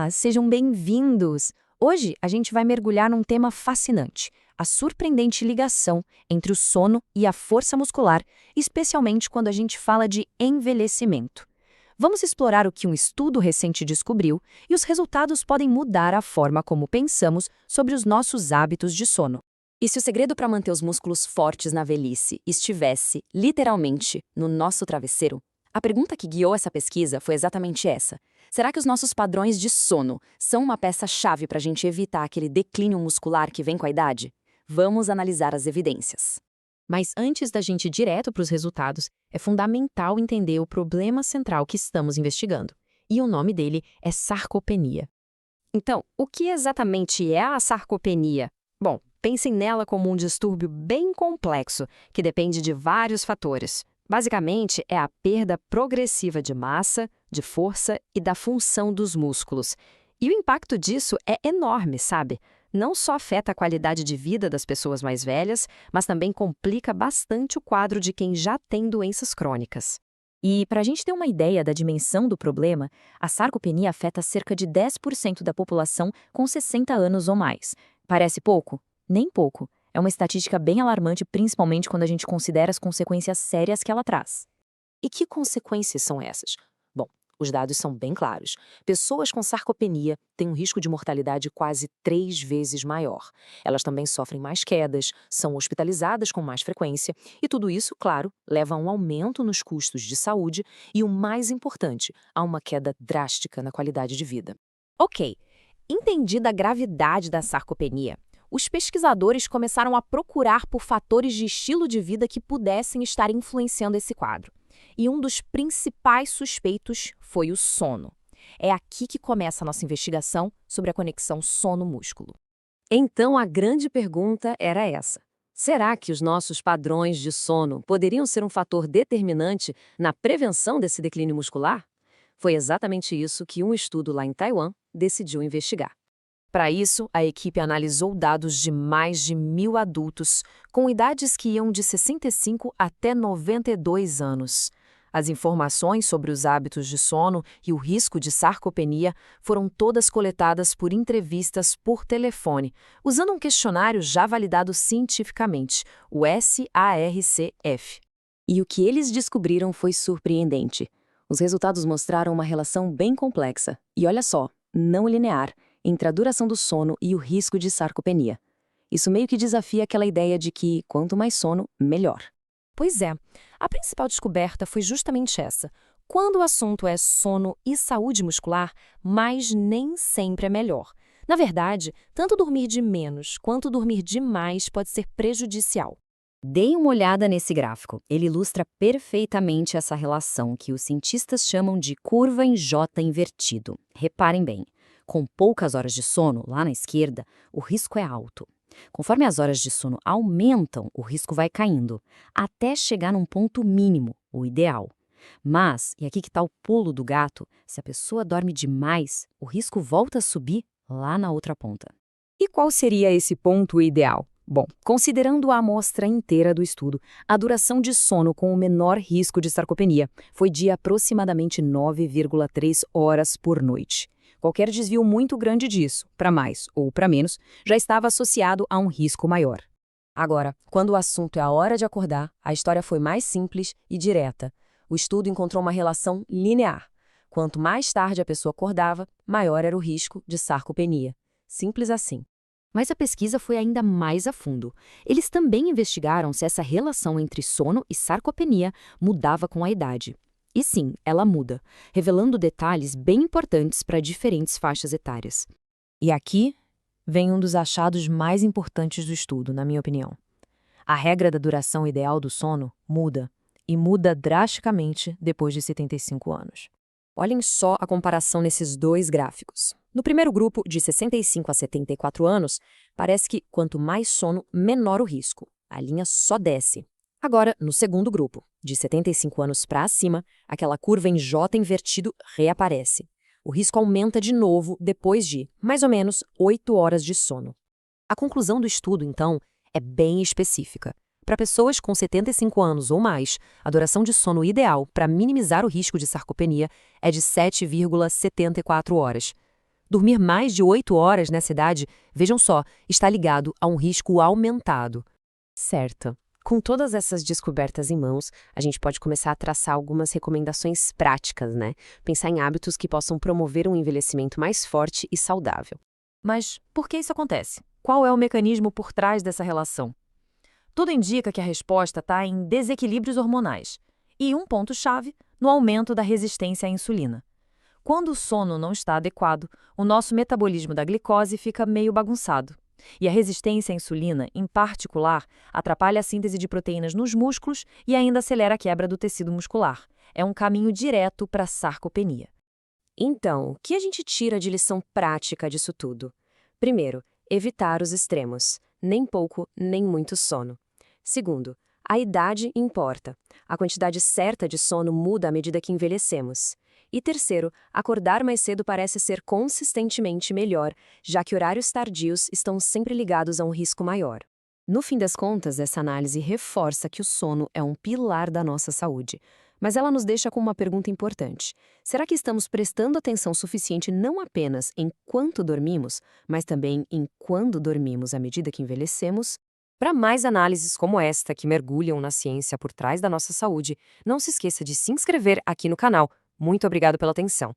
Olá, sejam bem-vindos! Hoje a gente vai mergulhar num tema fascinante, a surpreendente ligação entre o sono e a força muscular, especialmente quando a gente fala de envelhecimento. Vamos explorar o que um estudo recente descobriu e os resultados podem mudar a forma como pensamos sobre os nossos hábitos de sono. E se o segredo para manter os músculos fortes na velhice estivesse, literalmente, no nosso travesseiro? A pergunta que guiou essa pesquisa foi exatamente essa. Será que os nossos padrões de sono são uma peça-chave para a gente evitar aquele declínio muscular que vem com a idade? Vamos analisar as evidências. Mas antes da gente ir direto para os resultados, é fundamental entender o problema central que estamos investigando. E o nome dele é sarcopenia. Então, o que exatamente é a sarcopenia? Bom, pensem nela como um distúrbio bem complexo, que depende de vários fatores. Basicamente, é a perda progressiva de massa, de força e da função dos músculos. E o impacto disso é enorme, sabe? Não só afeta a qualidade de vida das pessoas mais velhas, mas também complica bastante o quadro de quem já tem doenças crônicas. E, para a gente ter uma ideia da dimensão do problema, a sarcopenia afeta cerca de 10% da população com 60 anos ou mais. Parece pouco? Nem pouco. É uma estatística bem alarmante, principalmente quando a gente considera as consequências sérias que ela traz. E que consequências são essas? Bom, os dados são bem claros. Pessoas com sarcopenia têm um risco de mortalidade quase 3 vezes maior. Elas também sofrem mais quedas, são hospitalizadas com mais frequência, e tudo isso, claro, leva a um aumento nos custos de saúde e, o mais importante, a uma queda drástica na qualidade de vida. Ok, entendida a gravidade da sarcopenia, os pesquisadores começaram a procurar por fatores de estilo de vida que pudessem estar influenciando esse quadro. E um dos principais suspeitos foi o sono. É aqui que começa a nossa investigação sobre a conexão sono-músculo. Então, a grande pergunta era essa. Será que os nossos padrões de sono poderiam ser um fator determinante na prevenção desse declínio muscular? Foi exatamente isso que um estudo lá em Taiwan decidiu investigar. Para isso, a equipe analisou dados de mais de 1.000 adultos, com idades que iam de 65 até 92 anos. As informações sobre os hábitos de sono e o risco de sarcopenia foram todas coletadas por entrevistas por telefone, usando um questionário já validado cientificamente, o SARCF. E o que eles descobriram foi surpreendente. Os resultados mostraram uma relação bem complexa, e olha só, não linear, entre a duração do sono e o risco de sarcopenia. Isso meio que desafia aquela ideia de que quanto mais sono, melhor. Pois é, a principal descoberta foi justamente essa. Quando o assunto é sono e saúde muscular, mais nem sempre é melhor. Na verdade, tanto dormir de menos quanto dormir demais pode ser prejudicial. Deem uma olhada nesse gráfico. Ele ilustra perfeitamente essa relação que os cientistas chamam de curva em J invertido. Reparem bem. Com poucas horas de sono, lá na esquerda, o risco é alto. Conforme as horas de sono aumentam, o risco vai caindo, até chegar num ponto mínimo, o ideal. Mas, e aqui que está o pulo do gato, se a pessoa dorme demais, o risco volta a subir lá na outra ponta. E qual seria esse ponto ideal? Bom, considerando a amostra inteira do estudo, a duração de sono com o menor risco de sarcopenia foi de aproximadamente 9,3 horas por noite. Qualquer desvio muito grande disso, para mais ou para menos, já estava associado a um risco maior. Agora, quando o assunto é a hora de acordar, a história foi mais simples e direta. O estudo encontrou uma relação linear. Quanto mais tarde a pessoa acordava, maior era o risco de sarcopenia. Simples assim. Mas a pesquisa foi ainda mais a fundo. Eles também investigaram se essa relação entre sono e sarcopenia mudava com a idade. E sim, ela muda, revelando detalhes bem importantes para diferentes faixas etárias. E aqui vem um dos achados mais importantes do estudo, na minha opinião. A regra da duração ideal do sono muda, e muda drasticamente depois de 75 anos. Olhem só a comparação nesses dois gráficos. No primeiro grupo, de 65 a 74 anos, parece que quanto mais sono, menor o risco. A linha só desce. Agora, no segundo grupo, de 75 anos para cima, aquela curva em J invertido reaparece. O risco aumenta de novo depois de, mais ou menos, 8 horas de sono. A conclusão do estudo, então, é bem específica. Para pessoas com 75 anos ou mais, a duração de sono ideal para minimizar o risco de sarcopenia é de 7,74 horas. Dormir mais de 8 horas nessa idade, vejam só, está ligado a um risco aumentado. Certo. Com todas essas descobertas em mãos, a gente pode começar a traçar algumas recomendações práticas, né? Pensar em hábitos que possam promover um envelhecimento mais forte e saudável. Mas por que isso acontece? Qual é o mecanismo por trás dessa relação? Tudo indica que a resposta está em desequilíbrios hormonais e um ponto-chave no aumento da resistência à insulina. Quando o sono não está adequado, o nosso metabolismo da glicose fica meio bagunçado. E a resistência à insulina, em particular, atrapalha a síntese de proteínas nos músculos e ainda acelera a quebra do tecido muscular. É um caminho direto para a sarcopenia. Então, o que a gente tira de lição prática disso tudo? Primeiro, evitar os extremos, nem pouco, nem muito sono. Segundo, a idade importa. A quantidade certa de sono muda à medida que envelhecemos. E terceiro, acordar mais cedo parece ser consistentemente melhor, já que horários tardios estão sempre ligados a um risco maior. No fim das contas, essa análise reforça que o sono é um pilar da nossa saúde. Mas ela nos deixa com uma pergunta importante. Será que estamos prestando atenção suficiente não apenas em quanto dormimos, mas também em quando dormimos à medida que envelhecemos? Para mais análises como esta que mergulham na ciência por trás da nossa saúde, não se esqueça de se inscrever aqui no canal. Muito obrigado pela atenção.